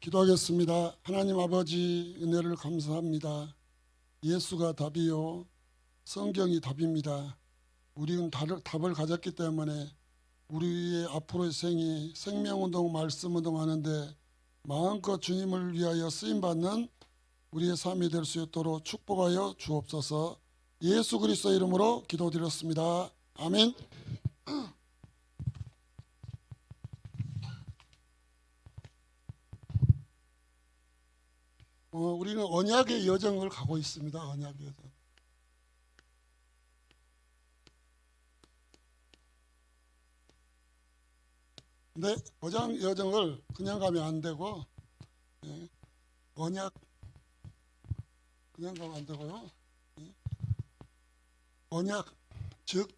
기도하겠습니다. 하나님 아버지 은혜를 감사합니다. 예수가 답이요 성경이 답입니다. 우리는 답을 가졌기 때문에 우리의 앞으로의 생이 생명운동 말씀운동 하는데 마음껏 주님을 위하여 쓰임받는 우리의 삶이 될 수 있도록 축복하여 주옵소서. 예수 그리스도 이름으로 기도드렸습니다. 아멘. 우리는 언약의 여정을 가고 있습니다. 언약의 여정. 근데 여정을 그냥 가면 안 되고, 언약 그냥 가면 안 되고요. 언약 즉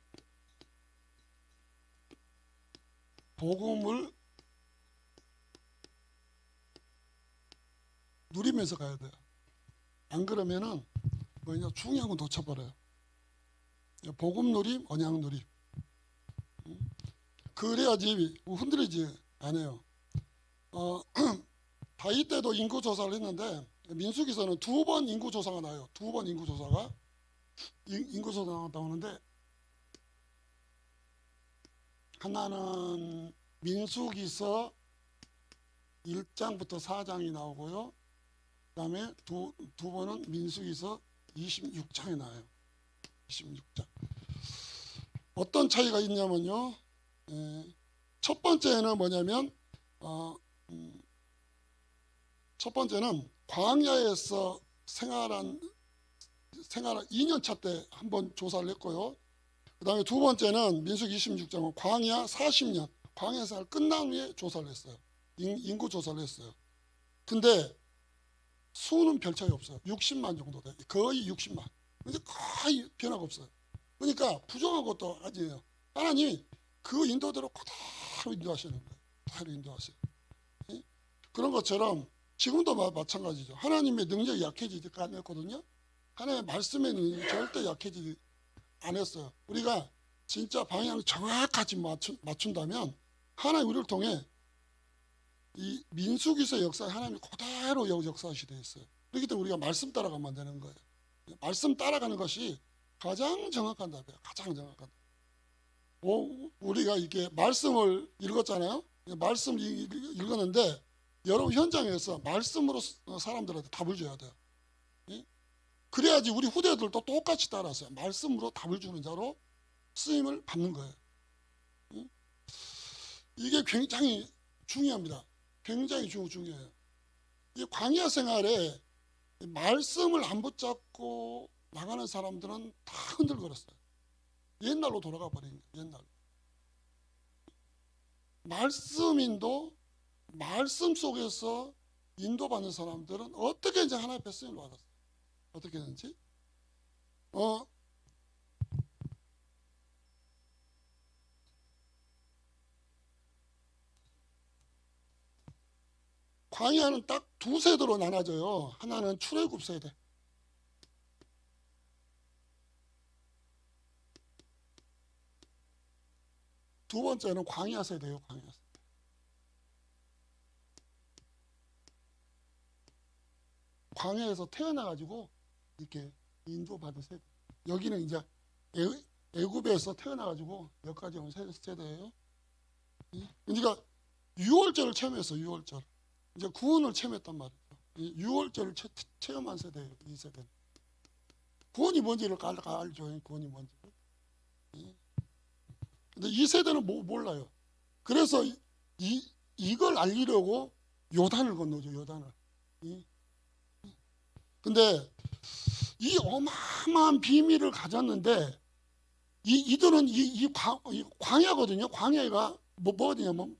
복음을 누리면서 가야 돼요. 안 그러면은 중요한 건 놓쳐버려요. 복음 누림, 언약 누림. 그래야지 흔들리지 않아요. 다윗 때도 인구 조사를 했는데 민수기서는 2번 인구 조사가 나요. 2번 인구 조사가 나오는데 하나는 민수기서 1장부터 4장이 나오고요. 그다음에 두 번은 민수기서 26장에 나와요. 26장. 어떤 차이가 있냐면요. 첫 번째는 뭐냐면 첫 번째는 광야에서 생활한 2년차 때 한번 조사를 했고요. 그 다음에 두 번째는 민수기 26장은 광야 40년 광야 생활 끝난 후에 조사를 했어요. 인구 조사를 했어요. 근데 수는 별 차이 없어요. 60만 정도 돼요. 거의 60만. 근데 거의 변화가 없어요. 그러니까 부족한 것도 아니에요. 하나님이 그 인도대로 그대로 인도하시는 거예요. 그대로 인도하세요. 그런 것처럼 지금도 마찬가지죠. 하나님의 능력이 약해지지 않았거든요. 하나님의 말씀의 능력이 절대 약해지지 않았어요. 우리가 진짜 방향을 정확하게 맞춘다면 하나님 우리를 통해 이 민수기서 역사에 하나님이 그대로 역사하시게 되어 있어요. 그렇기 때문에 우리가 말씀 따라가면 되는 거예요. 말씀 따라가는 것이 가장 정확한 답이에요. 가장 정확한 답. 우리가 이렇게 말씀을 읽었잖아요. 말씀을 읽었는데 여러분 현장에서 말씀으로 사람들한테 답을 줘야 돼요. 그래야지 우리 후대들도 똑같이 따라서 말씀으로 답을 주는 자로 쓰임을 받는 거예요. 이게 굉장히 중요합니다. 굉장히 중요해요. 이 광야 생활에 말씀을 안 붙잡고 나가는 사람들은 다 흔들거렸어요. 옛날로 돌아가 버린 거예요. 옛날로. 말씀 속에서 인도받는 사람들은 어떻게 이제 하나의 백성을 받았어요. 어떻게 되는지. 광야는 딱 두 세대로 나눠져요. 하나는 출애굽 세대. 두 번째는 광야 세대예요. 광야 세대. 광야에서 태어나가지고 이렇게 인도받은 세대. 여기는 이제 애굽에서 태어나가지고 여기까지 온 세대예요. 그러니까 유월절을 체험했어요. 유월절. 이제 구원을 체험했단 말이죠. 유월절을 체험한 세대예요. 이 세대는. 구원이 뭔지를 알죠. 구원이 뭔지를. 근데 이 세대는 몰라요. 그래서 이걸 알리려고 요단을 건너죠. 요단을. 근데 이 어마어마한 비밀을 가졌는데 이들은 이 광야거든요. 광야가 뭐가 되냐면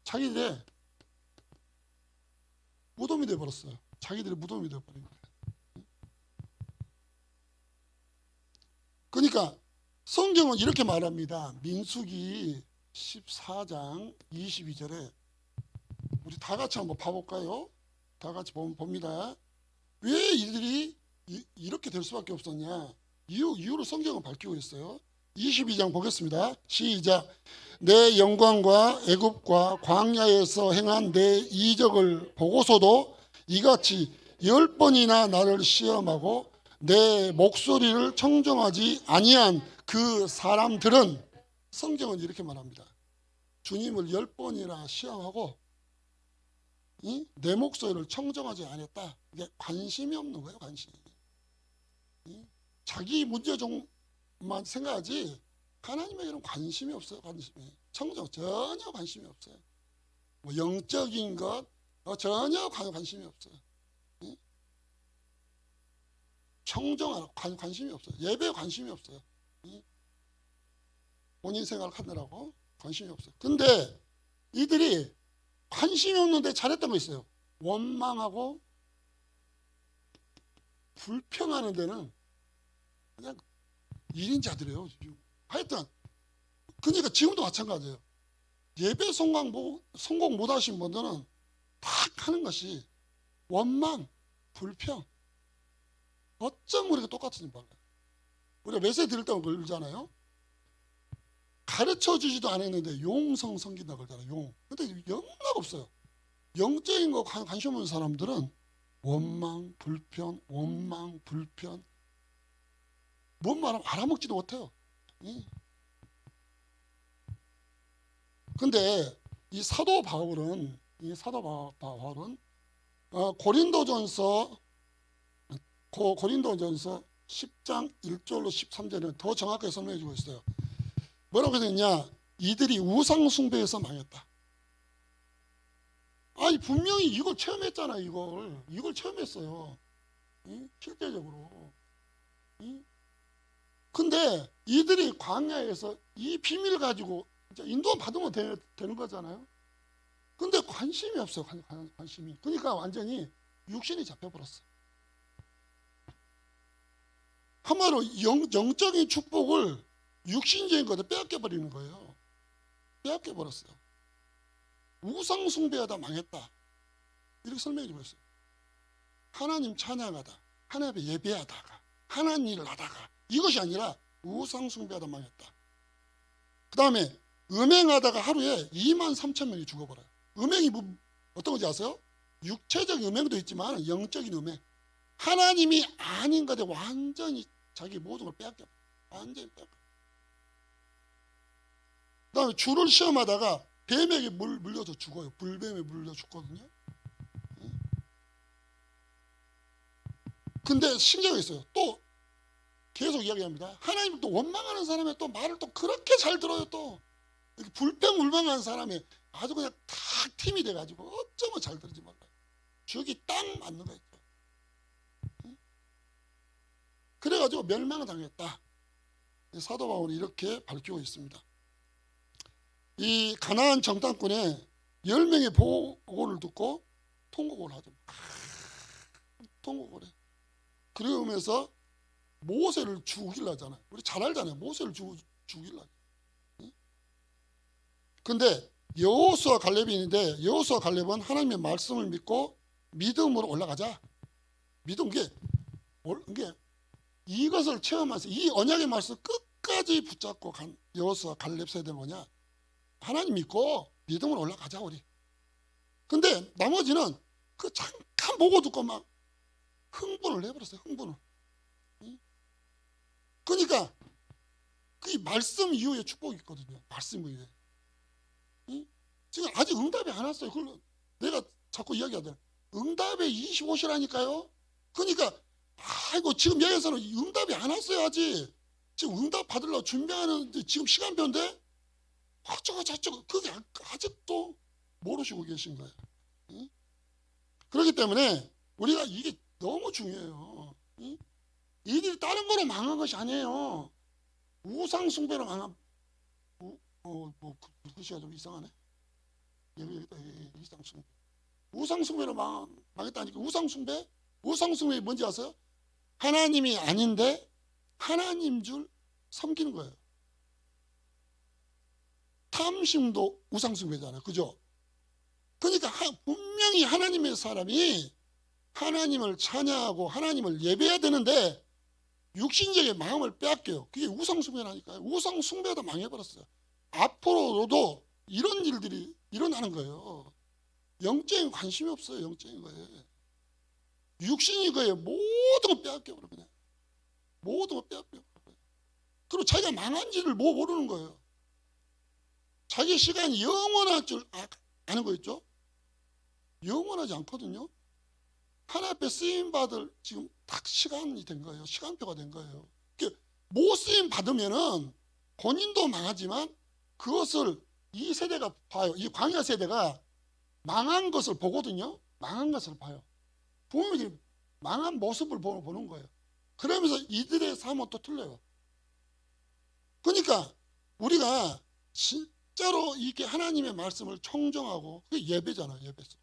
자기들의 무덤이 되어버렸어요. 자기들의 무덤이 되어버린 거예요. 그러니까 성경은 이렇게 말합니다. 민수기 14장 22절에 우리 다 같이 한번 봐볼까요? 다 같이 봅니다. 왜 이들이 이렇게 될 수밖에 없었냐? 이유를 성경은 밝히고 있어요. 22장 보겠습니다. 시작. 내 영광과 애굽과 광야에서 행한 내 이적을 보고서도 이같이 10번이나 나를 시험하고 내 목소리를 청정하지 아니한 그 사람들은, 성경은 이렇게 말합니다. 주님을 10번이나 시험하고 내 목소리를 청정하지 않았다. 이게 관심이 없는 거예요. 관심이. 자기 문제점만 생각하지 하나님에게는 관심이 없어요. 관심이. 청정 전혀 관심이 없어요. 뭐 영적인 것 전혀 관심이 없어요. 청정하라 관심이 없어요. 예배에 관심이 없어요. 본인 생활을 하느라고 관심이 없어요. 근데 이들이 관심이 없는데 잘했던 거 있어요. 원망하고 불평하는 데는 그냥 1인자들이에요. 하여튼 그러니까 지금도 마찬가지예요. 예배 성공 못 하신 분들은 딱 하는 것이 원망, 불평. 어쩜 우리가 똑같은지 몰라요. 우리가 메시지 들을 때만 그러잖아요. 가르쳐 주지도 않았는데 용성 섬긴다 그러잖아요. 용. 근데 영락 없어요. 영적인 거 관심 없는 사람들은 원망, 불편, 원망, 불편. 뭔 말하면 알아먹지도 못해요. 근데 이 사도 바울은 고린도전서 10장 1절로 13절은 더 정확하게 설명해 주고 있어요. 뭐라고 했냐? 이들이 우상 숭배에서 망했다. 아니 분명히 이걸 체험했잖아. 이걸 체험했어요. 실제적으로. 근데 이들이 광야에서 이 비밀을 가지고 인도 받으면 되는 거잖아요. 근데 관심이 없어요. 관심이. 그러니까 완전히 육신이 잡혀버렸어. 한마디로 영적인 축복을 육신적인 것에 빼앗겨버리는 거예요. 빼앗겨버렸어요. 우상 숭배하다 망했다. 이렇게 설명해 주고 있어요. 하나님 찬양하다, 하나님 예배하다가, 하나님 일을 하다가, 이것이 아니라 우상 숭배하다 망했다. 그 다음에 음행하다가 하루에 23,000명이 죽어버려요. 음행이 어떤 건지 아세요? 육체적인 음행도 있지만 영적인 음행. 하나님이 아닌 것에 완전히 자기 모든 걸 빼앗겨. 완전히 빼앗겨. 그 다음에 주를 시험하다가 뱀에게 물려서 죽어요. 불뱀에 물려 죽거든요. 근데 신기하게 있어요. 또 계속 이야기합니다. 하나님 또 원망하는 사람의 또 말을 또 그렇게 잘 들어요. 또 이렇게 불평불만한 사람이 아주 그냥 탁 팀이 돼가지고 어쩌면 잘 들지 몰라요. 죽이 딱 맞는 거예요. 그래가지고 멸망을 당했다. 사도 바울이 이렇게 밝히고 있습니다. 이 가나안 정탐꾼의 10명의 보고를 듣고 통곡을 하죠. 통곡을 해. 그러면서 모세를 죽이려 하잖아요. 우리 잘 알잖아요. 모세를 죽이려 하죠. 근데 여호수아 갈렙이 있는데, 여호수아 갈렙은 하나님의 말씀을 믿고 믿음으로 올라가자. 믿음, 게 이것을 체험하면서 이 언약의 말씀을 끝까지 붙잡고 간 여호수아 갈렙 세대는 뭐냐? 하나님 믿고 믿음으로 올라가자 우리. 근데 나머지는 그 잠깐 보고 듣고 막 흥분을 해버렸어요. 흥분을. 그러니까 그 말씀 이후에 축복이 있거든요. 말씀 이후에. 지금 아직 응답이 안 왔어요. 그걸 내가 자꾸 이야기하잖아요. 응답의 25시라니까요. 그러니까 아이고 지금 여기서는 응답이 안 왔어요. 아직. 지금 응답 받으려고 준비하는 지금 시간표인데 저쩌고 그게 아직도 모르시고 계신 거예요. 그렇기 때문에 우리가 이게 너무 중요해요. 이들이 다른 거로 망한 것이 아니에요. 우상 숭배로 망한. 글씨가 좀 이상하네. 여기다 이상 숭배. 우상 숭배로 망했다니까. 우상 숭배 뭔지 아세요? 하나님이 아닌데 하나님 줄 섬기는 거예요. 탐심도 우상 숭배잖아요. 그죠? 그러니까 분명히 하나님의 사람이 하나님을 찬양하고 하나님을 예배해야 되는데 육신적인 마음을 빼앗겨요. 그게 우상숭배라니까요. 우상숭배도 망해버렸어요. 앞으로도 이런 일들이 일어나는 거예요. 영적인 관심이 없어요. 영적인 거에. 육신이 거에 모든 걸 빼앗겨버려. 그냥 모든 걸 빼앗겨버려. 그리고 자기가 망한지를 모르는 거예요. 자기 시간이 영원할 줄 아는 거 있죠? 영원하지 않거든요. 하나님 앞에 쓰임받을 지금 딱 시간이 된 거예요. 시간표가 된 거예요. 못 쓰임 받으면은 본인도 망하지만 그것을 이 세대가 봐요. 이 광야 세대가 망한 것을 보거든요. 망한 것을 봐요. 부모님이 망한 모습을 보는 거예요. 그러면서 이들의 삶은 또 틀려요. 그러니까 우리가 진짜로 이게 하나님의 말씀을 청정하고 그게 예배잖아요. 예배죠.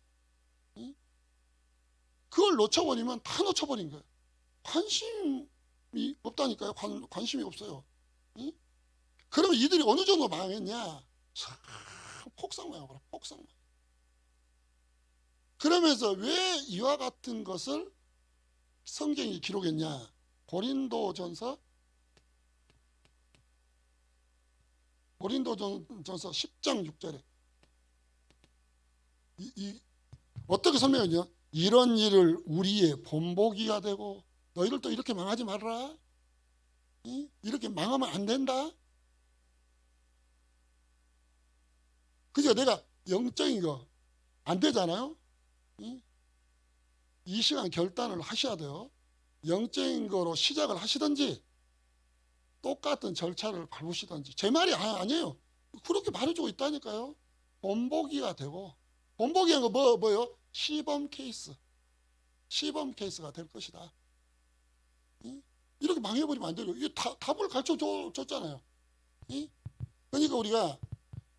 그걸 놓쳐버리면 다 놓쳐버린 거예요. 관심이 없다니까요. 관심이 없어요. 그러면 이들이 어느 정도 망했냐? 폭삭망해버려. 폭삭망. 그러면서 왜 이와 같은 것을 성경이 기록했냐? 고린도전서 10장 6절에 어떻게 설명하냐? 이런 일을 우리의 본보기가 되고 너희들 또 이렇게 망하지 말아라. 이렇게 망하면 안 된다. 그죠? 내가 영적인 거 안 되잖아요. 이 시간 결단을 하셔야 돼요. 영적인 거로 시작을 하시든지 똑같은 절차를 밟으시든지. 제 말이 아니에요. 그렇게 말해주고 있다니까요. 본보기가 되고 본보기한 거 뭐요? 시범 시범 케이스가 될 것이다. 이렇게 망해버리면 안 돼요. 이 답을 가르쳐 줬잖아요. 그러니까 우리가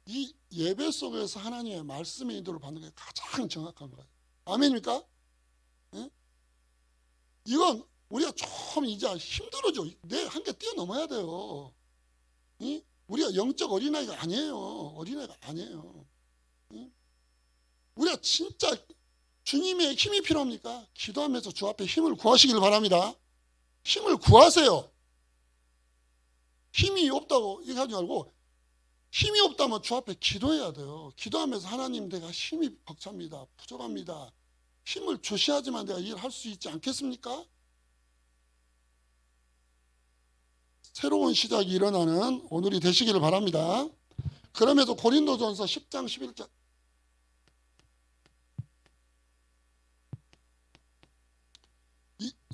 이 예배 속에서 하나님의 말씀의 인도를 받는 게 가장 정확한 거예요. 아멘입니까? 이건 우리가 좀 이제 힘들어져. 내 한계 뛰어넘어야 돼요. 우리가 영적 어린아이가 아니에요. 어린아이가 아니에요. 우리가 진짜 주님의 힘이 필요합니까? 기도하면서 주 앞에 힘을 구하시길 바랍니다. 힘을 구하세요. 힘이 없다고 얘기하지 말고 힘이 없다면 주 앞에 기도해야 돼요. 기도하면서 하나님 내가 힘이 벅찹니다. 부족합니다. 힘을 주셔야지만 내가 일할 수 있지 않겠습니까? 새로운 시작이 일어나는 오늘이 되시기를 바랍니다. 그럼에도 고린도전서 10장 11절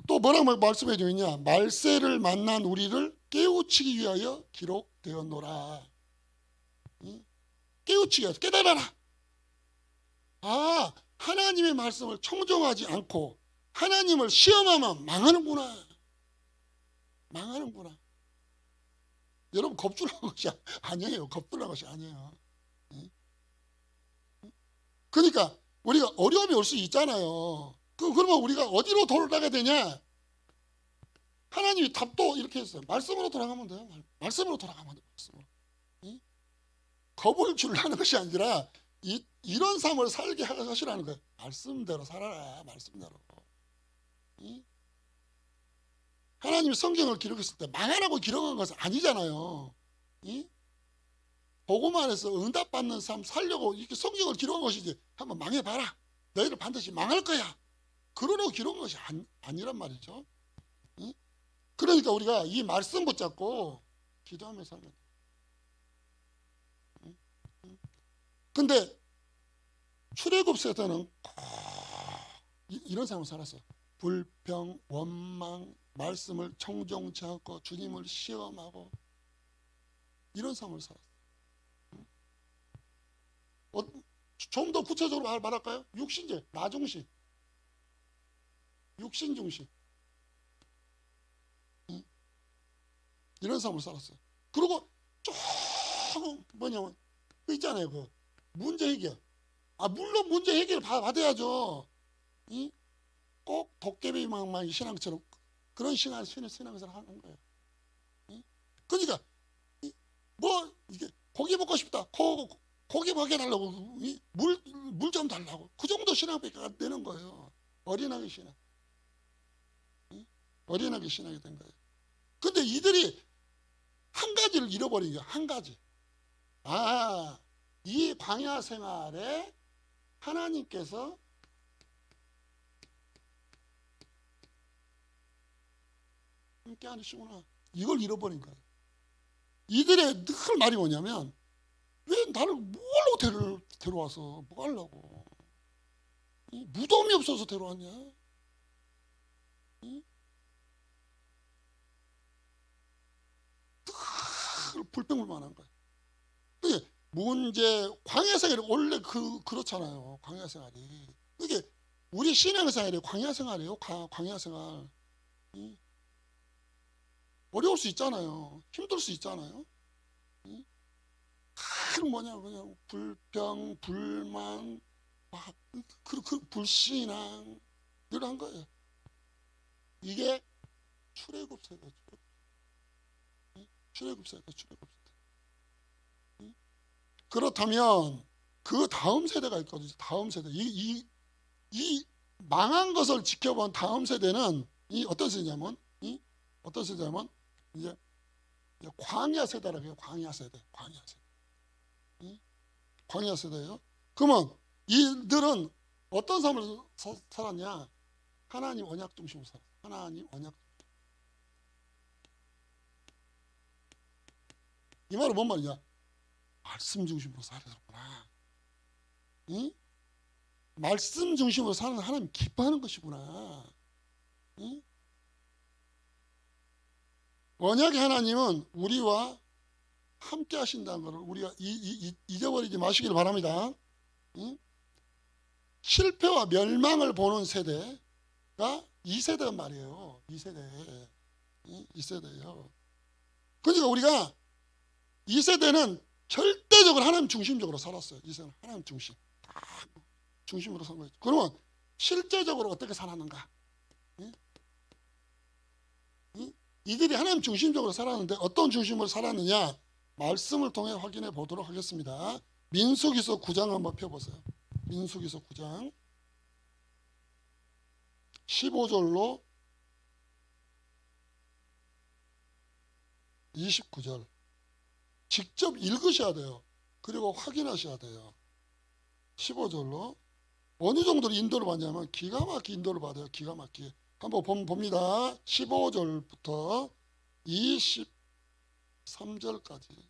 또 뭐라고 말씀해 주느냐? 말세를 만난 우리를 깨우치기 위하여 기록되었노라. 깨우치기 위하여 깨달아라. 하나님의 말씀을 청정하지 않고 하나님을 시험하면 망하는구나. 망하는구나. 여러분 겁주는 것이 아니에요. 겁주는 것이 아니에요. 그러니까 우리가 어려움이 올 수 있잖아요. 그러면 우리가 어디로 돌아가게 되냐? 하나님이 답도 이렇게 했어요. 말씀으로 돌아가면 돼요. 말씀으로 돌아가면 돼요. 말씀으로. 겁을 주려는 것이 아니라 이런 삶을 살게 하시라는 거예요. 말씀대로 살아라. 말씀대로. 하나님이 성경을 기록했을 때 망하라고 기록한 것은 아니잖아요. 복음만 해서 응답받는 삶 살려고 이렇게 성경을 기록한 것이지. 한번 망해봐라. 너희를 반드시 망할 거야. 그러려고 기록한 것이 아니란 말이죠. 그러니까 우리가 이 말씀 붙잡고 기도하며 살면 돼요. 근데 출애굽 세대는 이런 삶을 살았어요. 불평, 원망, 말씀을 청정치 않고 주님을 시험하고 이런 삶을 살았어요. 좀 더 구체적으로 말할까요? 육신제, 나중심, 육신중심 이런 삶을 살았어요. 그리고 조금 뭐냐면 그 있잖아요. 그 문제 해결. 물론 문제 해결 받아야죠. 꼭 도깨비 망망이 신앙처럼 그런 신앙생활 하는 거예요. 그러니까 뭐 이게 고기 먹고 싶다. 고기 먹여달라고 물 좀 달라고 그 정도 신앙밖에 안 되는 거예요. 어린아기 신앙. 어린아기 신앙이 된 거예요. 근데 이들이 한 가지를 잃어버린 거야. 한 가지. 이 광야 생활에 하나님께서 함께 하시구나. 이걸 잃어버린 거예요. 이들의 늘 말이 뭐냐면, 왜 나를 뭘로 데려와서 뭐 하려고? 무덤이 없어서 데려왔냐? 늘 불평불만한 거예요. 그게 문제, 광야 생활이 원래 그렇잖아요. 광야 생활이. 이게 우리 신앙생활이 광야 생활이에요. 광야 생활. 어려울 수 있잖아요. 힘들 수 있잖아요. 그냥 불평, 불만, 막 불신앙 이런 거예요. 이게 출애굽 세대, 출애굽 세대. 그렇다면 그 다음 세대가 있거든요. 다음 세대. 이 망한 것을 지켜본 다음 세대는 어떤 세대냐면 이제 광야 세대라고 해요. 광야 세대. 광야 세대예요. 그러면 이들은 어떤 삶을 살았냐? 하나님 언약 중심으로 살았어요. 하나님 언약. 이 말은 뭔 말이냐? 말씀 중심으로 살았구나. 응? 말씀 중심으로 사는 하나님 기뻐하는 것이구나. 응? 언약의 하나님은 우리와 함께 하신다는 것을 우리가 잊어버리지 마시기를 바랍니다. 응? 실패와 멸망을 보는 세대가 이 세대란 말이에요. 이 세대예요. 그러니까 우리가 이 세대는 절대적으로 하나님 중심적으로 살았어요. 이 세대는 하나님 중심. 다 중심으로 산 거죠. 그러면 실제적으로 어떻게 살았는가? 이들이 하나님 중심적으로 살았는데 어떤 중심으로 살았느냐? 말씀을 통해 확인해 보도록 하겠습니다. 민수기서 9장 한번 펴보세요. 민수기서 9장 15절로 29절 직접 읽으셔야 돼요. 그리고 확인하셔야 돼요. 15절로 어느 정도로 인도를 받냐면 기가 막히게 인도를 받아요. 기가 막히게. 한번 봅니다. 15절부터 23절까지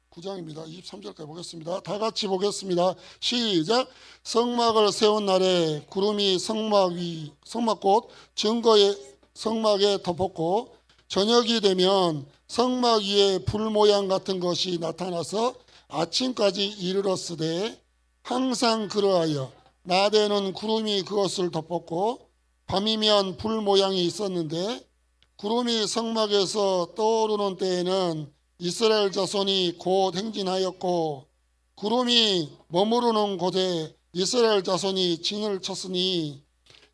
9장입니다. 23절까지 보겠습니다. 다 같이 보겠습니다. 시작. 성막을 세운 날에 구름이 성막꽃 증거의 성막에 덮었고 저녁이 되면 성막 위에 불 모양 같은 것이 나타나서 아침까지 이르렀으되 항상 그러하여 낮에는 구름이 그것을 덮었고 밤이면 불 모양이 있었는데 구름이 성막에서 떠오르는 때에는 이스라엘 자손이 곧 행진하였고 구름이 머무르는 곳에 이스라엘 자손이 진을 쳤으니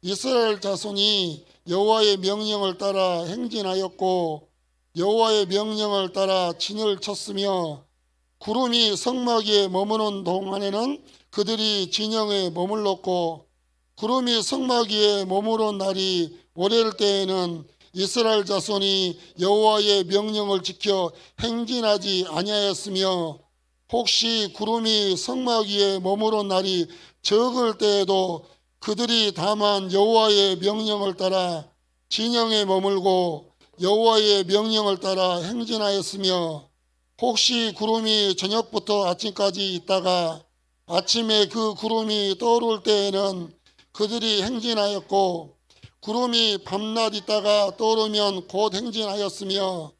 이스라엘 자손이 여호와의 명령을 따라 행진하였고 여호와의 명령을 따라 진을 쳤으며 구름이 성막 위에 머무는 동안에는 그들이 진영에 머물렀고 구름이 성막 위에 머무른 날이 오래일 때에는 이스라엘 자손이 여호와의 명령을 지켜 행진하지 아니하였으며 혹시 구름이 성막 위에 머무른 날이 적을 때에도 그들이 다만 여호와의 명령을 따라 진영에 머물고 여호와의 명령을 따라 행진하였으며 혹시 구름이 저녁부터 아침까지 있다가 아침에 그 구름이 떠오를 때에는 그들이 행진하였고 구름이 밤낮 있다가 떠오르면 곧 행진하였으며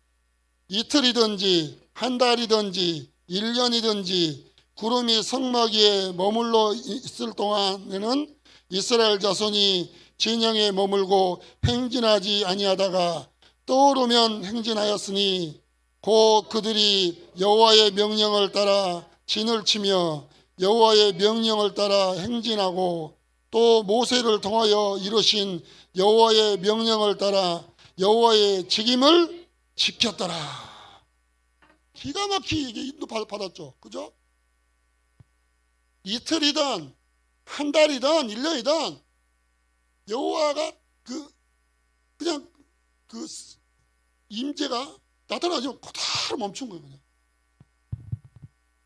이틀이든지 한 달이든지 1년이든지 구름이 성막 위에 머물러 있을 동안에는 이스라엘 자손이 진영에 머물고 행진하지 아니하다가 떠오르면 행진하였으니 곧 그들이 여호와의 명령을 따라 진을 치며 여호와의 명령을 따라 행진하고 또 모세를 통하여 이루신 여호와의 명령을 따라 여호와의 직임을 지켰더라. 기가 막히게 인도 받았죠. 그죠? 이틀이든 한 달이든 1년이든 여호와가 그냥 임재가 나타나지만 그대로 멈춘 거예요. 그냥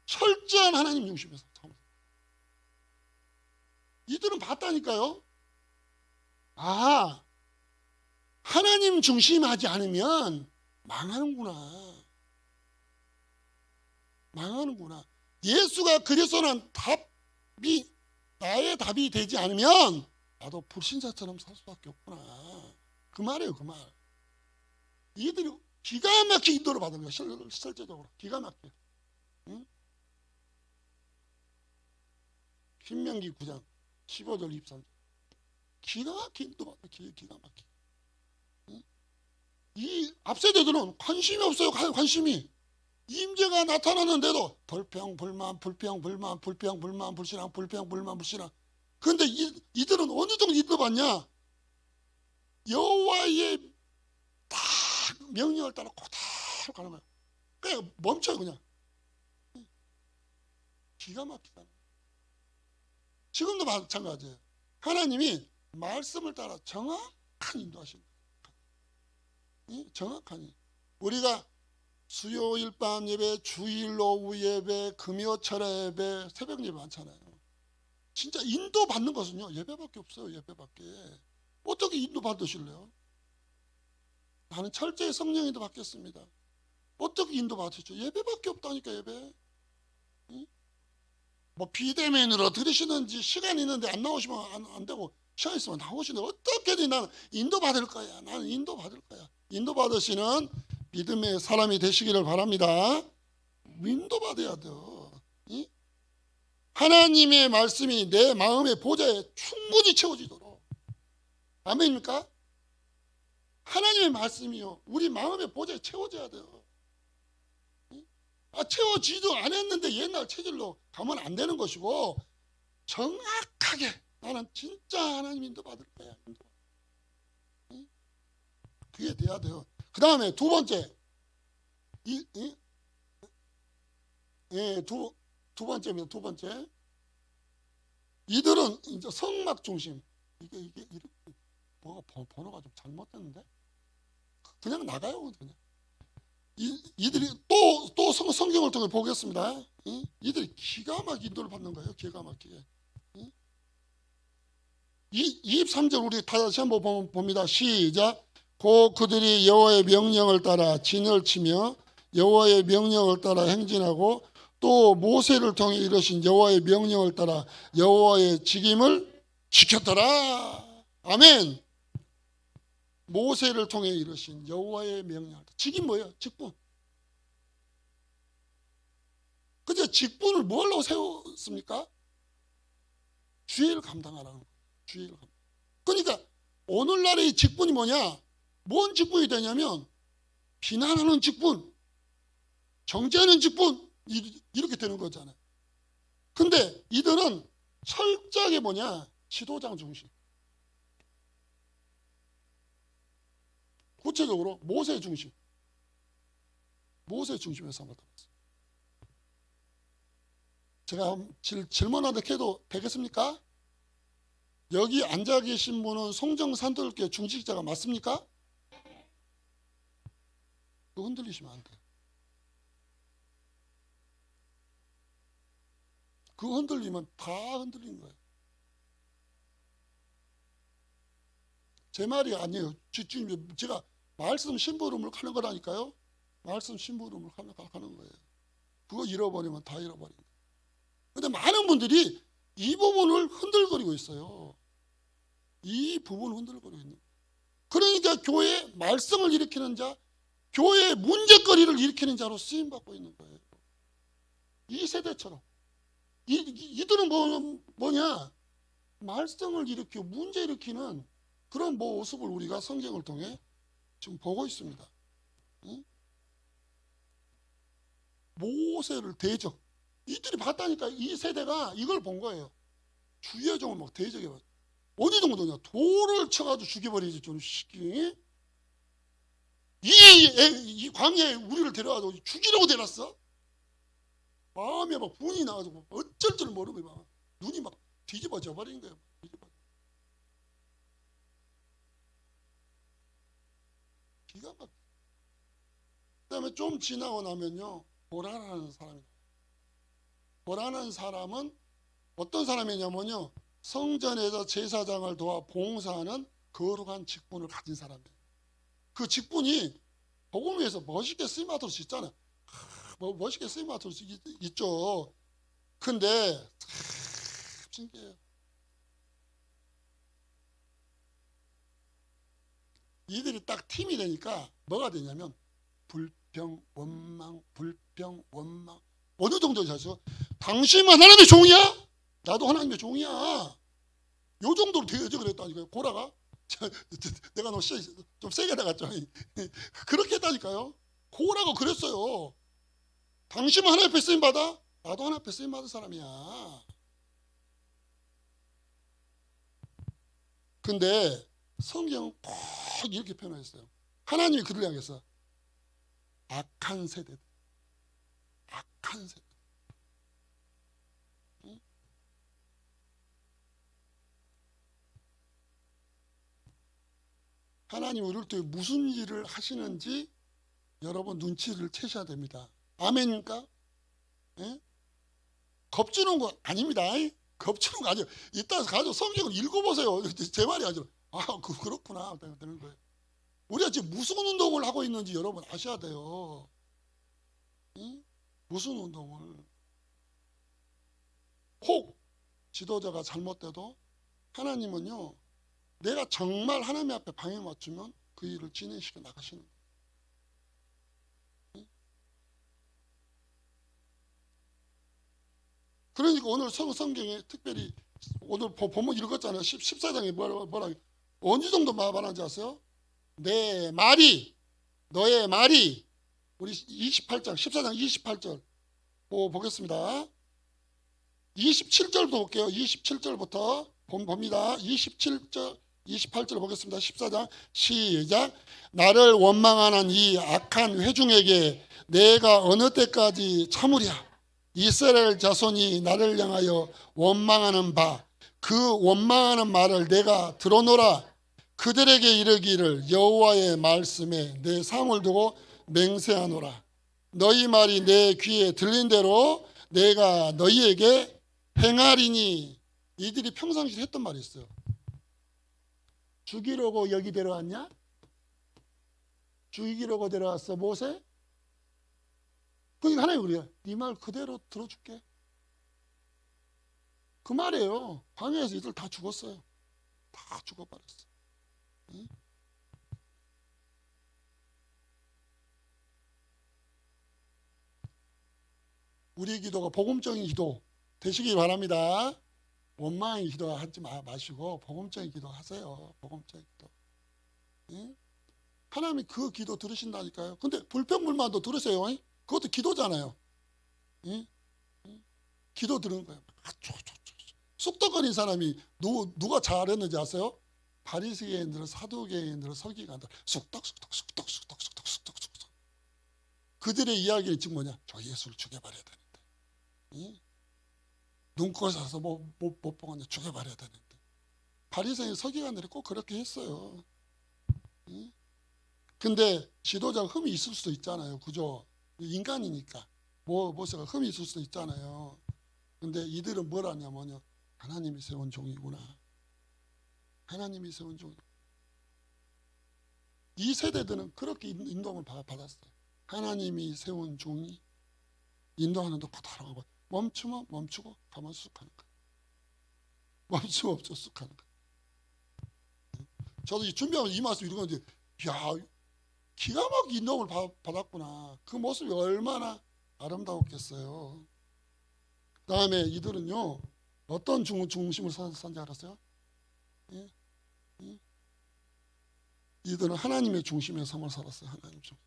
철저한 하나님 중심에서. 이들은 봤다니까요. 아, 하나님 중심하지 않으면 망하는구나. 망하는구나. 예수가 그리스도는 답이, 나의 답이 되지 않으면 나도 불신자처럼 살 수밖에 없구나. 그 말이에요, 그 말. 이들이 기가 막히게 인도를 받은 거예요. 실제적으로 기가 막히게. 응? 신명기 9장 15절 23절 기가 막히게 인도받아. 기가 막히게. 응? 이 앞세대들은 관심이 없어요. 관심이. 임재가 나타나는데도 불평 불만 불신앙 불평 불만 불신앙. 그런데 이들은 어느 정도 인도받냐? 여호와의 딱 명령을 따라 그대로 가는 거야. 그냥 멈춰요. 그냥 기가 막히다. 지금도 마찬가지예요. 하나님이 말씀을 따라 정확한 인도하십니다. 정확하니 우리가 수요일 밤 예배, 주일 오후 예배, 금요철 예배, 새벽 예배 많잖아요. 진짜 인도받는 것은요 예배밖에 없어요. 예배밖에. 어떻게 인도받으실래요? 나는 철저히 성령 인도 받겠습니다. 어떻게 인도받으시죠? 예배밖에 없다니까. 예배. 뭐 비대면으로 들으시는지 시간 있는데 안 나오시면 안 되고 시간 있으면 나오시는데 어떻게든 나는 인도받을 거야. 나는 인도받을 거야. 인도받으시는 믿음의 사람이 되시기를 바랍니다. 인도받아야 돼요. 하나님의 말씀이 내 마음의 보좌에 충분히 채워지도록. 아멘입니까? 하나님의 말씀이요 우리 마음의 보좌에 채워져야 돼요. 채워지도 않았는데 옛날 체질로 가면 안 되는 것이고 정확하게 나는 진짜 하나님 인도 받을 거야. 그게 돼야 돼요. 그 다음에 두 번째 두 번째입니다. 두 번째 이들은 이제 성막 중심. 이게 뭐가 번호가 좀 잘못됐는데 그냥 나가요. 그냥. 이들이 또 성경을 통해 보겠습니다. 이들이 기가 막히게 인도를 받는 거예요. 기가 막히게. 23절 우리 다시 한번 봅니다. 시작. 곧 그들이 여호와의 명령을 따라 진을 치며 여호와의 명령을 따라 행진하고 또 모세를 통해 이르신 여호와의 명령을 따라 여호와의 직임을 지켰더라. 아멘. 모세를 통해 이르신 여호와의 명령. 직임 뭐예요? 직분. 근데 직분을 뭘로 세웠습니까? 주의를 감당하라는 거예요. 주의를 감당. 그러니까 오늘날의 직분이 뭐냐? 뭔 직분이 되냐면 비난하는 직분, 정죄하는 직분 이렇게 되는 거잖아요. 근데 이들은 철저하게 뭐냐? 지도장 중심. 구체적으로 모세 중심. 모세 중심에서 한번 해봤습니다. 제가 질문하듯 해도 되겠습니까? 여기 앉아 계신 분은 송정산들교회 중직자가 맞습니까? 그거 흔들리시면 안 돼요. 그거 흔들리면 다 흔들린 거예요. 제 말이 아니에요. 제가 말씀 심부름을 하는 거라니까요. 말씀 심부름을 하는 거예요. 그거 잃어버리면 다 잃어버린 거예요. 근데 많은 분들이 이 부분을 흔들거리고 있어요. 이 부분을 흔들거리고 있는 거예요. 그러니까 교회 말썽을 일으키는 자, 교회 문제거리를 일으키는 자로 쓰임받고 있는 거예요. 이 세대처럼. 이들은 뭐냐? 말썽을 일으키고 문제 일으키는 그런 모습을 우리가 성경을 통해 지금 보고 있습니다. 모세를 대적. 이들이 봤다니까. 이 세대가 이걸 본 거예요. 주의 종을 막 대적해봐. 어디 정도냐? 돌을 쳐가지고 죽여버리지. 좀 시키. 이 광야에 우리를 데려가서 죽이려고 데려왔어. 마음에 막 분이 나가지고 어쩔 줄 모르고 막 눈이 막 뒤집어져 버린 거예요. 기가 막 그다음에 좀 지나고 나면요, 보라라는 사람이. 보라는 사람은 어떤 사람이냐면요, 성전에서 제사장을 도와 봉사하는 거룩한 직분을 가진 사람이에요. 그 직분이 복음에서 멋있게 쓰임받을 수 있잖아요. 뭐 멋있게 쓰임받을 수 있죠. 근데 참 신기해요. 이들이 딱 팀이 되니까 뭐가 되냐면 불평, 원망, 불평, 원망. 어느 정도 자서 당신만 하나님의 종이야? 나도 하나님의 종이야. 요 정도로 되어져 그랬다니까요. 고라가 내가 너무 좀 세게 나갔죠. 그렇게 했다니까요. 고라가 그랬어요. 당신만 하나님 앞에 쓰임 받아? 나도 하나님 앞에 쓰임 받은 사람이야. 근데 성경은 꼭 이렇게 표현했어요. 하나님이 그들을 향해서 악한 세대, 악한 세대. 하나님 우리를 통해 무슨 일을 하시는지 여러분 눈치를 채셔야 됩니다. 아멘입니까? 예? 겁주는 거 아닙니다. 겁주는 거 아니에요. 이따 가서 성경을 읽어보세요. 제 말이 아니라 그렇구나 되는 거예요. 우리가 지금 무슨 운동을 하고 있는지 여러분 아셔야 돼요. 응? 무슨 운동을. 혹 지도자가 잘못돼도 하나님은요, 내가 정말 하나님 앞에 방해 맞추면 그 일을 진행시켜 나가시는 거예요. 그러니까 오늘 성경에 특별히 오늘 보면 읽었잖아요. 14장에 뭐라 어느 정도 말하는지 아세요? 내 말이, 너의 말이. 우리 28장 14장 28절 보겠습니다. 27절부터 볼게요. 27절부터 봅니다. 27절 28절 보겠습니다. 14장 시작. 나를 원망하는 이 악한 회중에게 내가 어느 때까지 참으랴. 이스라엘 자손이 나를 향하여 원망하는 바 그 원망하는 말을 내가 들어노라. 그들에게 이르기를 여호와의 말씀에 내 상을 두고 맹세하노라. 너희 말이 내 귀에 들린 대로 내가 너희에게 행하리니. 이들이 평상시에 했던 말이 있어요. 죽이려고 여기 데려왔냐? 죽이려고 데려왔어 모세? 그러니까 하나님 그래요. 네 말 그대로 들어줄게. 그 말이에요. 광야에서 이들 다 죽었어요. 다 죽어버렸어. 응? 우리 기도가 복음적인 기도 되시기 바랍니다. 원망의 기도하지 마시고 복음적인 기도 하세요. 복음적인 기도. 응? 하나님이 그 기도 들으신다니까요. 근데 불평불만도 들으세요. 그것도 기도잖아요. 응? 기도 들은 거예요. 쑥덕거린 사람이 누가 잘했는지 아세요? 바리새인들, 사두개인들, 서기관들 쑥덕. 그들의 이야기는 지금 뭐냐? 저 예수를 죽여버려야 되는데, 응? 눈꼴 사서 못 보겠냐? 죽여버려야 되는데. 바리새인, 서기관들이 꼭 그렇게 했어요. 응? 근데 지도자가 흠이 있을 수도 있잖아요. 그죠? 인간이니까 모세가 흠이 있을 수도 있잖아요. 근데 이들은 뭘 하냐면요, 하나님이 세운 종이구나. 하나님이 세운 종. 이 세대들은 그렇게 인도함을 받았어요. 하나님이 세운 종이 인도하는데 고달하고 멈추면 멈추고 가만 쑥 하는 거예요. 멈추면 없죠, 쑥 하는 거예요. 저도 준비하면서 이 말씀 읽었는데, 야, 기가 막히게 인도함을 받았구나. 그 모습이 얼마나 아름다웠겠어요. 그 다음에 이들은요, 어떤 중심을 산지 알았어요? 예? 예? 이들은 하나님의 중심의 삶을 살았어요. 하나님 중심.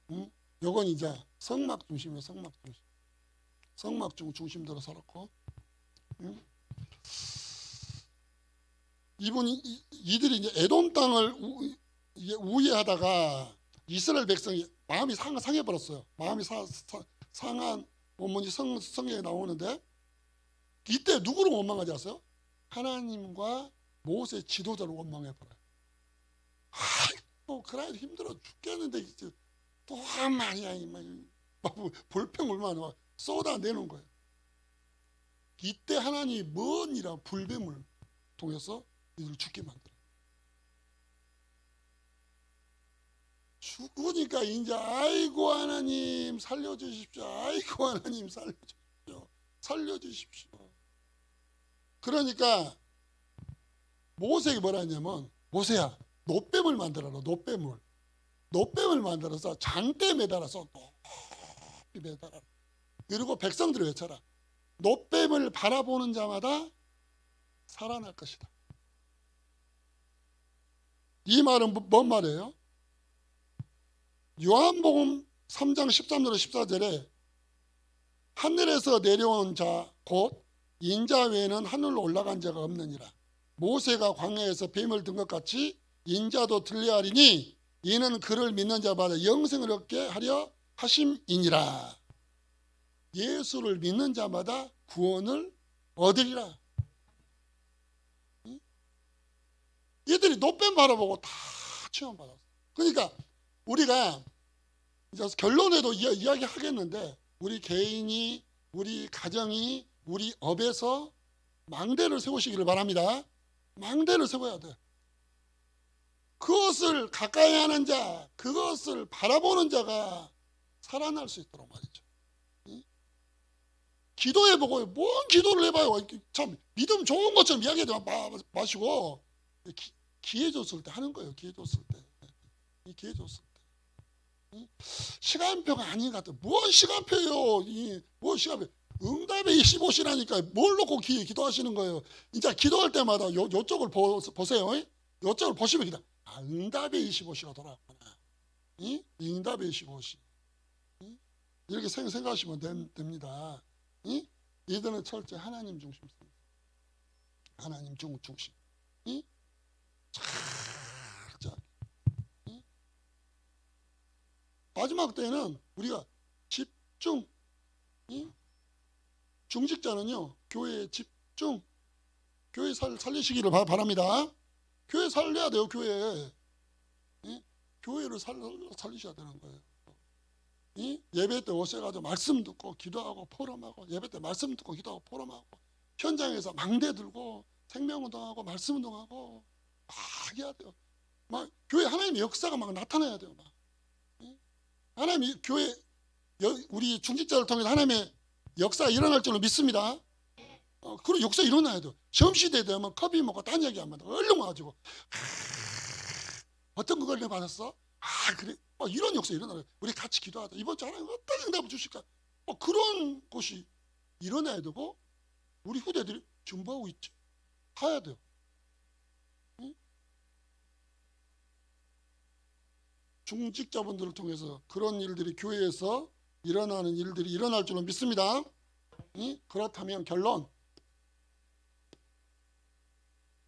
응? 요건 이제 성막 중심이에요. 성막 중심. 성막 중심대로 살았고, 응? 이들이 이제 에돔 땅을 우회하다가 이스라엘 백성이 마음이 상해버렸어요. 마음이 상한 본문이 성경에 나오는데, 이때 누구를 원망하지 않았어요? 하나님과 모세 지도자를 원망해버려요. 아이고 그래 힘들어 죽겠는데 또 하란 말이야. 막 볼펜 얼마나 막 쏟아내는 거예요. 이때 하나님이 뭔이라 불뱀을 통해서 이들을 죽게 만들어. 죽으니까 이제 아이고 하나님 살려주십시오. 아이고 하나님 살려주십시오. 살려주십시오. 그러니까 모세가 뭐라 했냐면 모세야 노뱀을 만들어라. 노뱀을 만들어서 장대에 매달아서 높이 매달아라. 그리고 백성들을 외쳐라. 노뱀을 바라보는 자마다 살아날 것이다. 이 말은 뭔 말이에요? 요한복음 3장 13절 14절에 하늘에서 내려온 자 곧 인자 외에는 하늘로 올라간 자가 없느니라. 모세가 광야에서 뱀을 든 것 같이 인자도 들려하리니 이는 그를 믿는 자마다 영생을 얻게 하려 하심이니라. 예수를 믿는 자마다 구원을 얻으리라. 얘들이 노뱀 바라보고 다 체험받았어. 그러니까 우리가 이제 결론에도 이야기 하겠는데 우리 개인이 우리 가정이 우리 업에서 망대를 세우시기를 바랍니다. 망대를 세워야 돼. 그것을 가까이 하는 자, 그것을 바라보는 자가 살아날 수 있도록 말이죠. 기도해보고 뭔 기도를 해봐요. 참 믿음 좋은 것처럼 이야기하지 마시고 기회 줬을 때 하는 거예요. 기회 줬을 때. 기회 줬을 때. 시간표가 아닌 것 같아요. 뭔 시간표예요. 뭔 시간표. 응답의 25시라니까 뭘 놓고 기도하시는 거예요. 이제 기도할 때마다 요쪽을 보세요. 요쪽을 보시면 응답의 25시가 돌아왔구나. 응답의 25시. 이렇게 생각하시면 됩니다. 이들은 철저히 하나님 중심. 하나님 중심. 철저하게. 마지막 때는 우리가 집중. 중직자는요 교회에 집중, 교회 살리시기를 바랍니다. 교회 살려야 돼요. 교회를 살리셔야 되는 거예요. 예배 때 오셔가지고 말씀 듣고 기도하고 포럼하고, 예배 때 말씀 듣고 기도하고 포럼하고, 현장에서 망대 들고 생명운동하고 말씀운동하고 막 해야 돼요. 막 교회 하나님의 역사가 막 나타나야 돼요. 막 하나님이 교회 우리 중직자를 통해서 하나님의 역사가 일어날 줄로 믿습니다. 그리고 역사 일어나야 돼요. 점심시대 되면 커피 먹고 딴 얘기 안 만들고 얼른 와가지고 어떤 그걸 내가 받았어? 그래. 이런 역사 일어나요. 우리 같이 기도하자. 이번 주 하나님 어떤 응답을 주실까? 그런 것이 일어나야 되고 우리 후대들이 준비하고 있죠. 가야 돼요. 중직자분들을 통해서 그런 일들이 교회에서 일어나는 일들이 일어날 줄로 믿습니다. 그렇다면 결론,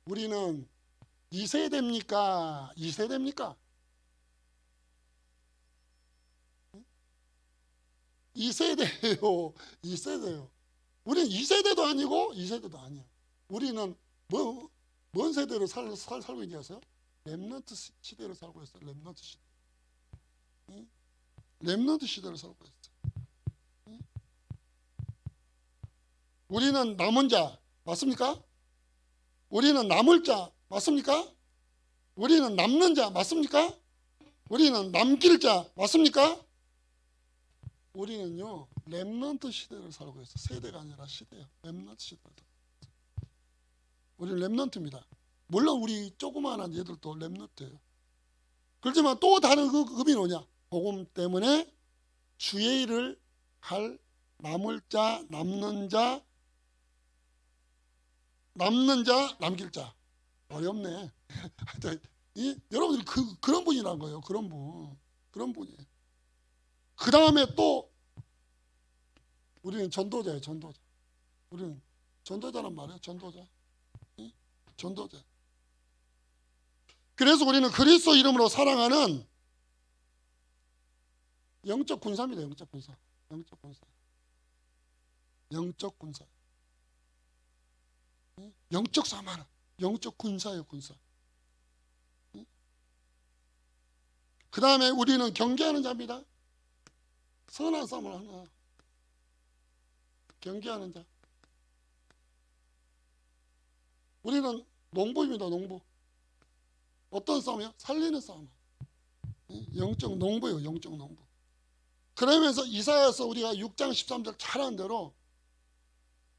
우리는 2세대입니까? 2세대입니까? 2세대예요. 2세대예요. 우리는 2세대도 아니고 2세대도 아니에요. 우리는 뭔 세대로 살고 있는지 아세요? 렘넌트 시대로 살고 있어요. 렘넌트 시대. 렘넌트 시대로 살고 있어요. 우리는 남은 자 맞습니까? 우리는 남을 자 맞습니까? 우리는 남는 자 맞습니까? 우리는 남길 자 맞습니까? 우리는요 렘넌트 시대를 살고 있어요. 세대가 아니라 시대예요. 렘넌트 시대를. 우리는 렘넌트입니다. 물론 우리 조그마한 얘들도 렘넌트예요. 그렇지만 또 다른 의미는 뭐냐? 복음 때문에 주의 일을 할 남을 자, 남는 자, 남길 자. 어렵네. 여러분들이 그런 분이란 거예요. 그런 분이에요. 그 다음에 또 우리는 전도자예요. 전도자. 우리는 전도자란 말이에요. 전도자. 전도자. 그래서 우리는 그리스도 이름으로 사랑하는 영적 군사입니다. 영적 군사. 영적 군사. 영적 군사. 영적 사마라. 영적 군사예요. 군사. 그 다음에 우리는 경계하는 자입니다. 선한 싸움을 하나. 경계하는 자. 우리는 농부입니다. 농부. 어떤 싸움이요? 살리는 싸움. 영적 농부예요. 영적 농부. 그러면서 이사야서 우리가 6장 13절 잘 아는 대로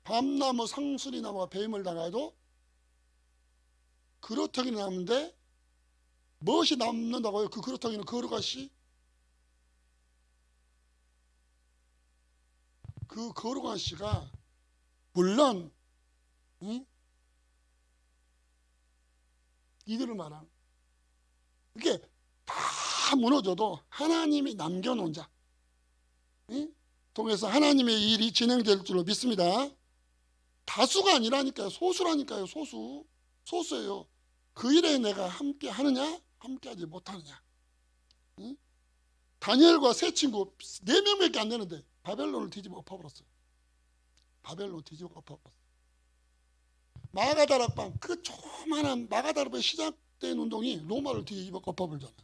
밤나무 상수리나무가 뱀을 당해도 그루터기는 남는데 무엇이 남는다고요? 그 그루터기는 거룩하시. 그 거룩한 씨가 물론 이들을 말하는 이게 다 무너져도 하나님이 남겨놓은 자 통해서 하나님의 일이 진행될 줄로 믿습니다. 다수가 아니라니까요. 소수라니까요. 소수예요. 그 일에 내가 함께 하느냐 함께하지 못하느냐. 다니엘과 세 친구 4명밖에 안 되는데 바벨론을 뒤집어 엎어버렸어요. 바벨론 뒤집어 엎어버렸어요. 마가다락방 그 조그만한 마가다락방에 시작된 운동이 로마를 뒤집어 엎어버리잖아요.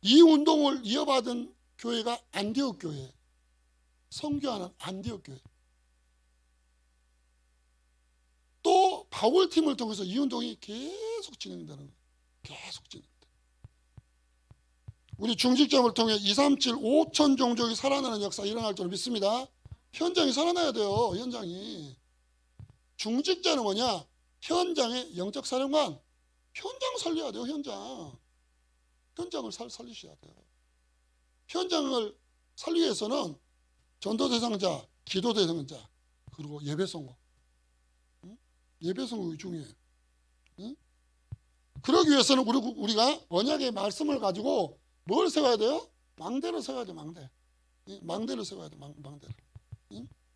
이 운동을 이어받은 교회가 안디옥 교회, 선교하는 안디옥 교회. 또 바울팀을 통해서 이 운동이 계속 진행되는 거예요. 계속 진행돼. 우리 중직점을 통해 237, 5천 종족이 살아나는 역사 일어날 줄 믿습니다. 현장이 살아나야 돼요. 현장이. 중직자는 뭐냐? 현장의 영적 사령관. 현장 살려야 돼요. 현장을 살리셔야 돼요. 현장을 살리기 위해서는 전도 대상자, 기도 대상자, 그리고 예배 선거. 예배 선거 중요해요. 그러기 위해서는 우리가 언약의 말씀을 가지고 뭘 세워야 돼요? 망대를 세워야 돼. 망대를 세워야 돼.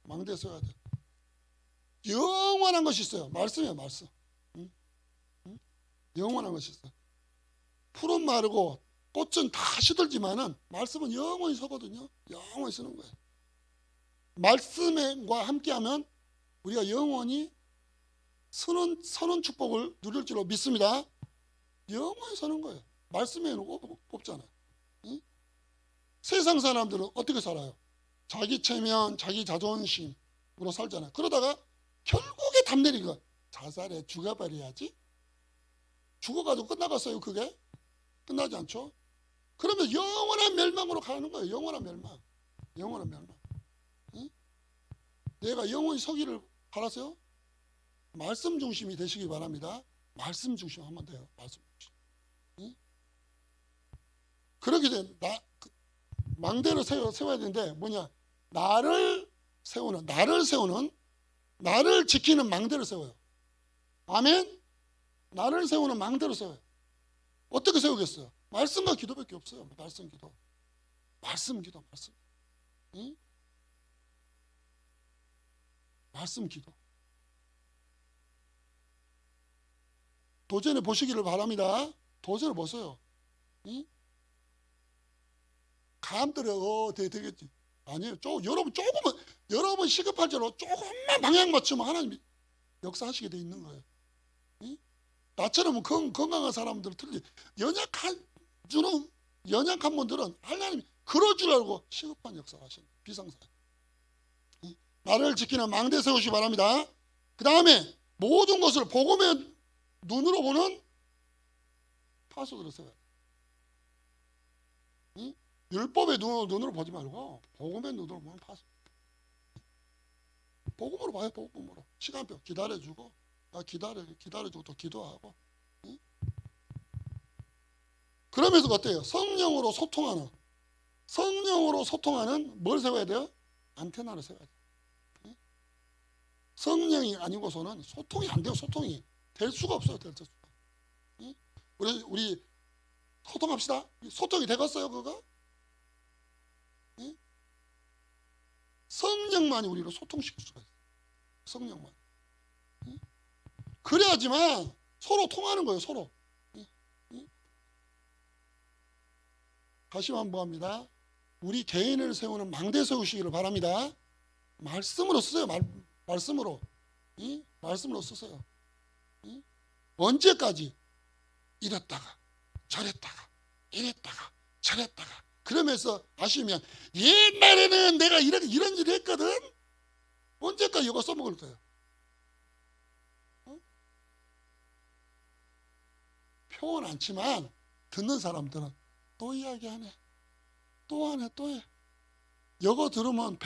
망대 세워야 돼. 영원한 것이 있어요. 말씀이에요. 말씀. 영원한 것이 있어요. 풀은 마르고 꽃은 다 시들지만은 말씀은 영원히 서거든요. 영원히 쓰는 거예요. 말씀과 함께하면 우리가 영원히 서는 축복을 누릴 줄로 믿습니다. 영원히 서는 거예요. 말씀에는 없잖아요. 세상 사람들은 어떻게 살아요? 자기 체면, 자기 자존심으로 살잖아요. 그러다가 결국에 답 내린 거 자살해 죽어버려야지. 죽어가지고 끝나갔어요. 그게 끝나지 않죠. 그러면 영원한 멸망으로 가는 거예요. 영원한 멸망. 내가 영원히 서기를 바라세요. 말씀 중심이 되시기 바랍니다. 말씀 중심 하면 돼요. 말씀 중심. 그러게 된 망대를 세워야 되는데 뭐냐? 나를 세우는 나를 지키는 망대를 세워요. 아멘. 나를 세우는 망대를 세워요. 어떻게 세우겠어요? 말씀과 기도밖에 없어요. 말씀 기도. 말씀 기도. 도전해 보시기를 바랍니다. 도전해 보세요. 감들어 되겠지. 아니에요. 여러분 시급할 대로 조금만 방향 맞추면 하나님이 역사하시게 돼 있는 거예요. 나처럼 건강한 사람들은 틀리. 연약한 분들은 하나님이 그럴 줄 알고 시급한 역사를 하시는 비상사. 나를 지키는 망대 세우시기 바랍니다. 그 다음에 모든 것을 복음의 눈으로 보는 파수들을 세워요. 율법의 눈으로 보지 말고 복음의 눈으로 보는 파수. 복음으로 봐요. 복음으로. 시간표 기다려주고 기다려주고 또 기도하고. 그러면서 어때요? 성령으로 소통하는 뭘 세워야 돼요? 안테나를 세워야 돼요. 성령이 아니고서는 소통이 안 돼요. 소통이 될 수가 없어요. 우리 소통합시다. 소통이 되겠어요, 그거? 성령만이 우리를 소통시킬 수가 있어요. 성령만. 그래야지만 서로 통하는 거예요. 서로. 다시 한번 합니다. 우리 개인을 세우는 망대 세우시기를 바랍니다. 말씀으로 쓰세요. 말씀으로 쓰세요. 언제까지 이랬다가 저랬다가 이랬다가 저랬다가 그러면서 아시면 옛날에는 내가 이런 일을 했거든. 언제까지 이거 써먹을 거예요? 어? 표현 않지만 듣는 사람들은 또 이야기하네, 또 하네, 또 해. 이거 들으면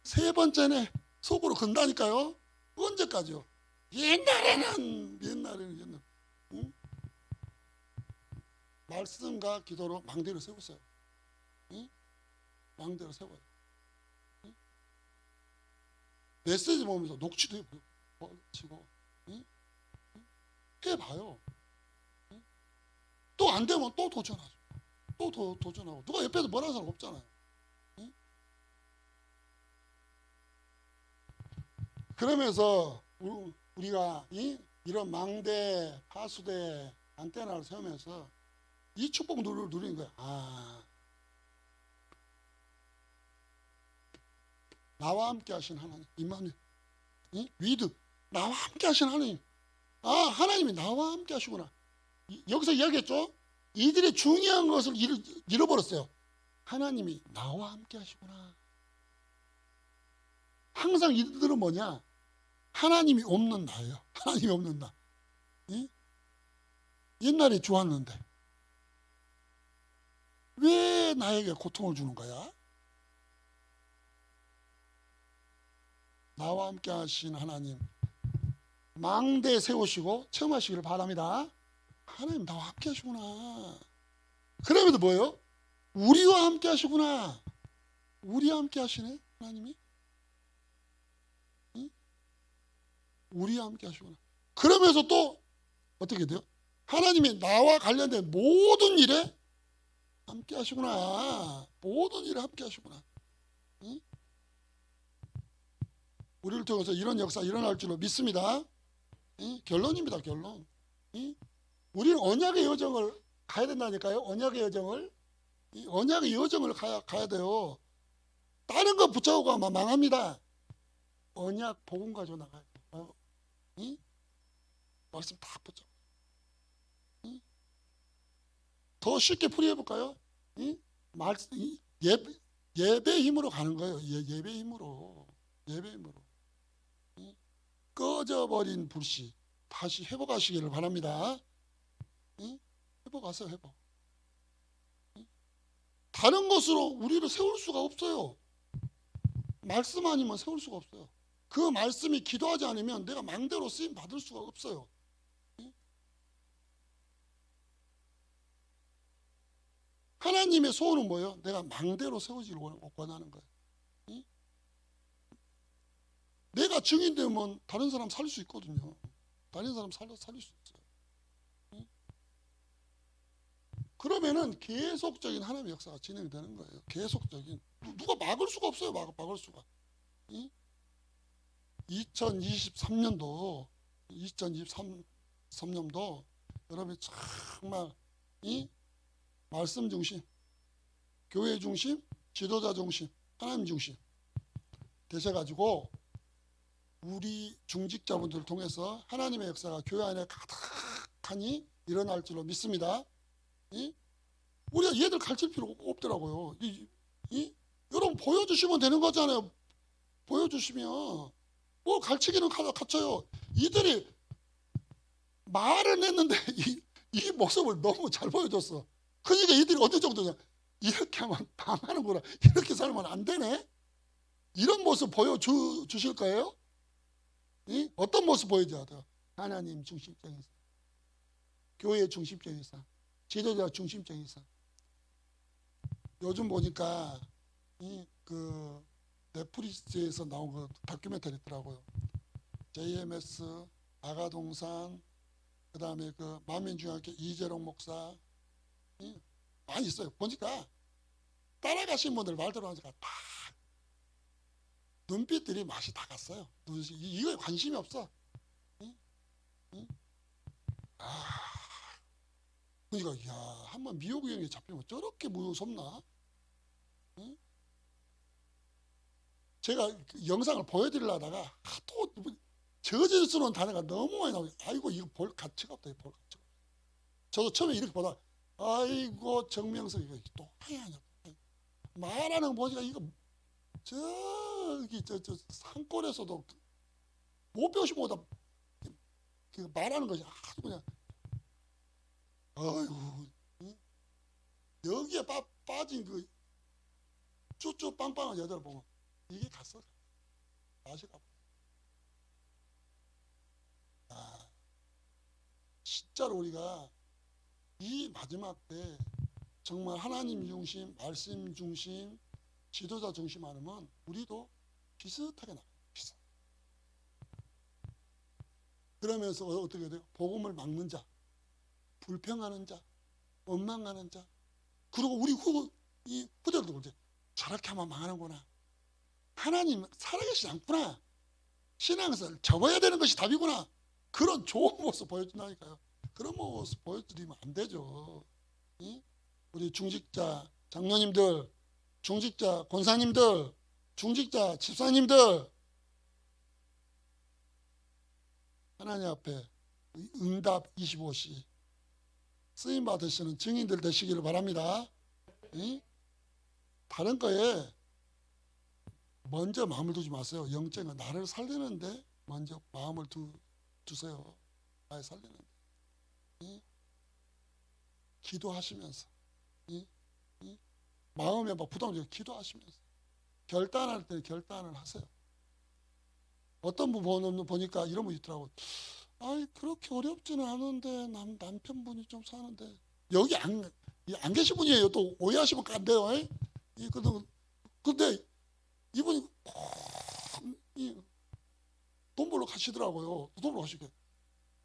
143번째네 속으로 건다니까요. 언제까지요? 옛날에는 응? 말씀과 기도로 망대를 세우세요. 응? 망대를 세워요. 응? 메시지 보면서 녹취도 해보고 응? 해봐요. 응? 또 안 되면 또 도전하죠. 또 도전하고 누가 옆에서 뭐라는 사람 없잖아요. 응? 그러면서 우리가 이런 망대, 하수대, 안테나를 세우면서 이 축복 누리는 거야. 나와 함께 하신 하나님, 임마누엘, 위드, 나와 함께 하신 하나님. 하나님이 나와 함께 하시구나. 여기서 이야기했죠? 이들이 중요한 것을 잃어버렸어요. 하나님이 나와 함께 하시구나. 항상 이들은 뭐냐? 하나님이 없는 나예요. 하나님이 없는 나. 옛날에 좋았는데 왜 나에게 고통을 주는 거야? 나와 함께 하신 하나님, 망대 세우시고 체험하시기를 바랍니다. 하나님 나와 함께 하시구나. 그러면서 뭐예요? 우리와 함께 하시구나. 우리와 함께 하시네 하나님이. 우리와 함께 하시구나. 그러면서 또 어떻게 돼요? 하나님이 나와 관련된 모든 일에 함께 하시구나. 모든 일에 함께 하시구나. 우리를 통해서 이런 역사 일어날 줄로 믿습니다. 결론입니다. 결론. 우리는 언약의 여정을 가야 된다니까요. 언약의 여정을. 언약의 여정을 가야 돼요. 다른 거 붙잡고 가면 망합니다. 언약 복음 가지고 나가야 돼요. 말씀 다 붙잡고. 더 쉽게 풀이해볼까요? 예배 힘으로 가는 거예요. 예배 힘으로. 예배 힘으로. 꺼져버린 불씨 다시 회복하시기를 바랍니다. 회복하세요. 회복. 다른 것으로 우리를 세울 수가 없어요. 말씀 아니면 세울 수가 없어요. 그 말씀이 기도하지 않으면 내가 망대로 쓰임 받을 수가 없어요. 하나님의 소원은 뭐예요? 내가 망대로 세워지길 원하는 거예요. 내가 증인되면 다른 사람 살릴 수 있거든요. 다른 사람 살릴 수 있어요. 그러면은 계속적인 하나님의 역사가 진행되는 거예요. 계속적인. 누가 막을 수가 없어요. 막을 수가. 2023년도 여러분이 정말 말씀 중심, 교회 중심, 지도자 중심, 하나님 중심 되셔가지고 우리 중직자분들을 통해서 하나님의 역사가 교회 안에 가득하니 일어날 줄로 믿습니다. 우리가 얘들 가르칠 필요가 없더라고요. 여러분 보여주시면 되는 거잖아요. 보여주시면 뭐 가르치기는 갖춰요. 이들이 말은 했는데 이 모습을 너무 잘 보여줬어. 그러니까 이들이 어느 정도냐, 이렇게 하면 당하는구나, 이렇게 살면 안 되네, 이런 모습 보여주실 거예요? 어떤 모습 보여줘야 돼요? 하나님 중심적인 삶, 교회 중심적인 삶, 지도자 중심적인 삶. 요즘 보니까 그 넷플릭스에서 나온 그 다큐멘터리 있더라고요. JMS, 아가동산, 그 다음에 그 만민중학교 이재롱 목사, 많이 있어요. 보니까 따라가신 분들 말대로 하니까 다 눈빛들이 맛이 다 갔어요. 이거에 관심이 없어. 그러니까 한번 미호구형에 잡히면 저렇게 무섭나? 제가 그 영상을 보여드리려다가 하도 저질스러운 단어가 너무 많이 나오고, 아이고 이거 볼 가치가 없다. 볼 가치가 없다. 저도 처음에 이렇게 보다 아이고 정명석 이거 또 하야냐 말하는 거 보니까 이거 저기 저 산골에서도 못 배우시 보다 그 말하는 것이 아주 그냥 아이고 여기에 빠진 그 쭈쭈 빵빵한 여자를 보면 이게 갔어 아시가 아, 진짜로 우리가 이 마지막 때 정말 하나님 중심, 말씀 중심, 지도자 중심 하면 우리도 비슷하게 나와요. 비슷. 그러면서 어떻게 돼요? 복음을 막는 자, 불평하는 자, 원망하는 자. 그리고 우리 이 후대들도 이제 저렇게 하면 망하는구나. 하나님 살아계시지 않구나. 신앙에서 접어야 되는 것이 답이구나. 그런 좋은 모습 보여준다니까요. 그런 모습 보여드리면 안 되죠. 우리 중직자 장로님들, 중직자 권사님들, 중직자 집사님들 하나님 앞에 응답 25시 쓰임 받으시는 증인들 되시기를 바랍니다. 다른 거에 먼저 마음을 두지 마세요. 영적은 나를 살리는데 먼저 마음을 두세요. 나를 살리는데 기도하시면서 마음에 막 부담 없이 기도하시면서 결단할 때 결단을 하세요. 어떤 분 보니까 이런 분 있더라고. 아이 그렇게 어렵지는 않은데 남편분이 좀 사는데 여기 안 계신 분이에요. 또 오해하시면 안 돼요. 근데 이분이 돈 벌러 가시더라고요. 돈 벌러 가시게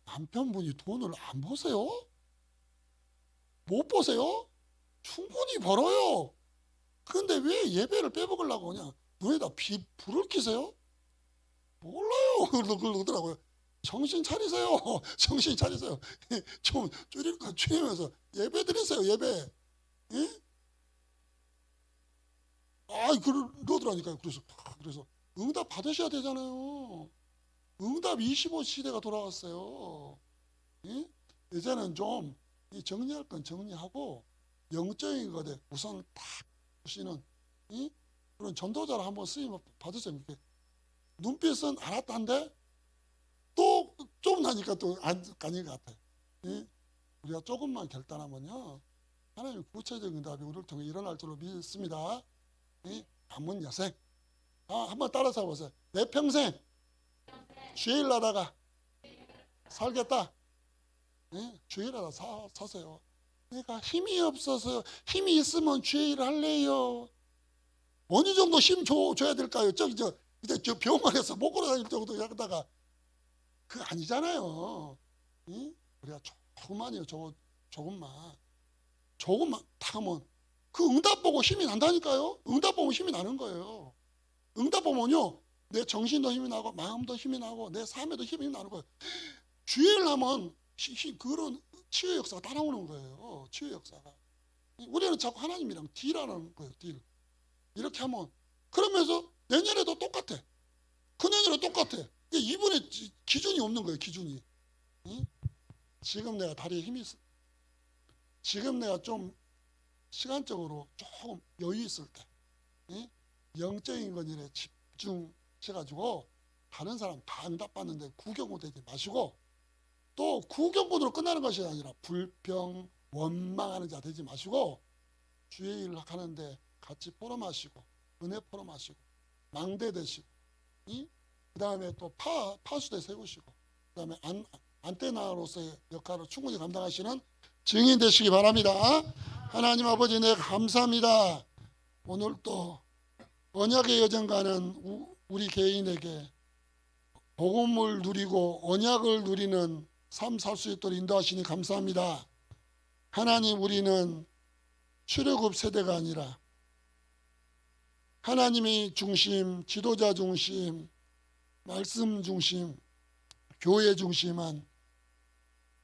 남편분이 돈을 안 보세요? 못 보세요? 충분히 벌어요. 그런데 왜 예배를 빼먹으려고 그냥 눈에다 불을 켜세요? 몰라요. 그러더라고요. 정신 차리세요. 정신 차리세요. 좀 줄일까 줄이면서 예배 드리세요. 예배. 예? 그러더라니까요. 그래서 응답 받으셔야 되잖아요. 응답 25 시대가 돌아왔어요. 예? 이제는 좀 정리할 건 정리하고 영적인 것에 우선 딱 보시는 그런 전도자를 한번 쓰임 받으세요. 눈빛은 알았다는데 또 좀 나니까 또 안 가는 것 같아요. 우리가 조금만 결단하면요 하나님 구체적인 응답이 우리를 통해 일어날 줄로 믿습니다. 남은 여생 한번 따라서 보세요. 내 평생 주일 나다가 살겠다. 주일하다 사세요. 내가 힘이 없어서 힘이 있으면 주일 할래요. 어느 정도 힘 줘야 될까요? 저 병원에서 못 걸어다닐 정도 하다가 그거 아니잖아요. 우리가 조금만이요. 조금만 딱 하면 그 응답 보고 힘이 난다니까요. 응답 보면 힘이 나는 거예요. 응답 보면요 내 정신도 힘이 나고 마음도 힘이 나고 내 삶에도 힘이 나는 거예요. 주일 하면 그런 치유 역사가 따라오는 거예요. 치유 역사가. 우리는 자꾸 하나님이랑 딜하는 거예요. 딜. 이렇게 하면 그러면서 내년에도 똑같아. 그내년에도 똑같아. 이분의 기준이 없는 거예요. 기준이. 지금 내가 다리에 힘이 있어. 지금 내가 좀 시간적으로 조금 여유 있을 때 영적인 것일에 집중해가지고 다른 사람 다 응답받는데 구경고 되지 마시고 또 구경꾼으로 끝나는 것이 아니라 불평, 원망하는 자 되지 마시고 주의 일을 하는데 같이 포럼하시고 은혜 포럼하시고 망대 되시고 그 다음에 또 파수대 세우시고 그 다음에 안테나로서의 역할을 충분히 감당하시는 증인 되시기 바랍니다. 하나님 아버지 네 감사합니다. 오늘 또 언약의 여정 가는 우리 개인에게 복음을 누리고 언약을 누리는 삶 살 수 있도록 인도하시니 감사합니다. 하나님 우리는 출애굽 세대가 아니라 하나님이 중심, 지도자 중심, 말씀 중심, 교회 중심한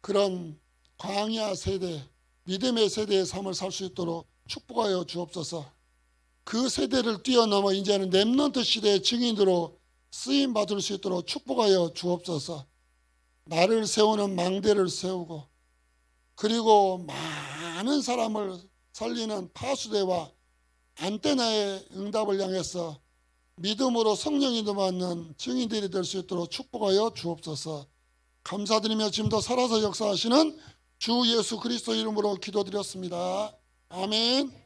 그런 광야 세대, 믿음의 세대의 삶을 살 수 있도록 축복하여 주옵소서. 그 세대를 뛰어넘어 이제는 렘넌트 시대의 증인으로 쓰임 받을 수 있도록 축복하여 주옵소서. 나를 세우는 망대를 세우고 그리고 많은 사람을 살리는 파수대와 안테나의 응답을 향해서 믿음으로 성령이 임하는 증인들이 될 수 있도록 축복하여 주옵소서. 감사드리며 지금도 살아서 역사하시는 주 예수 그리스도 이름으로 기도드렸습니다. 아멘.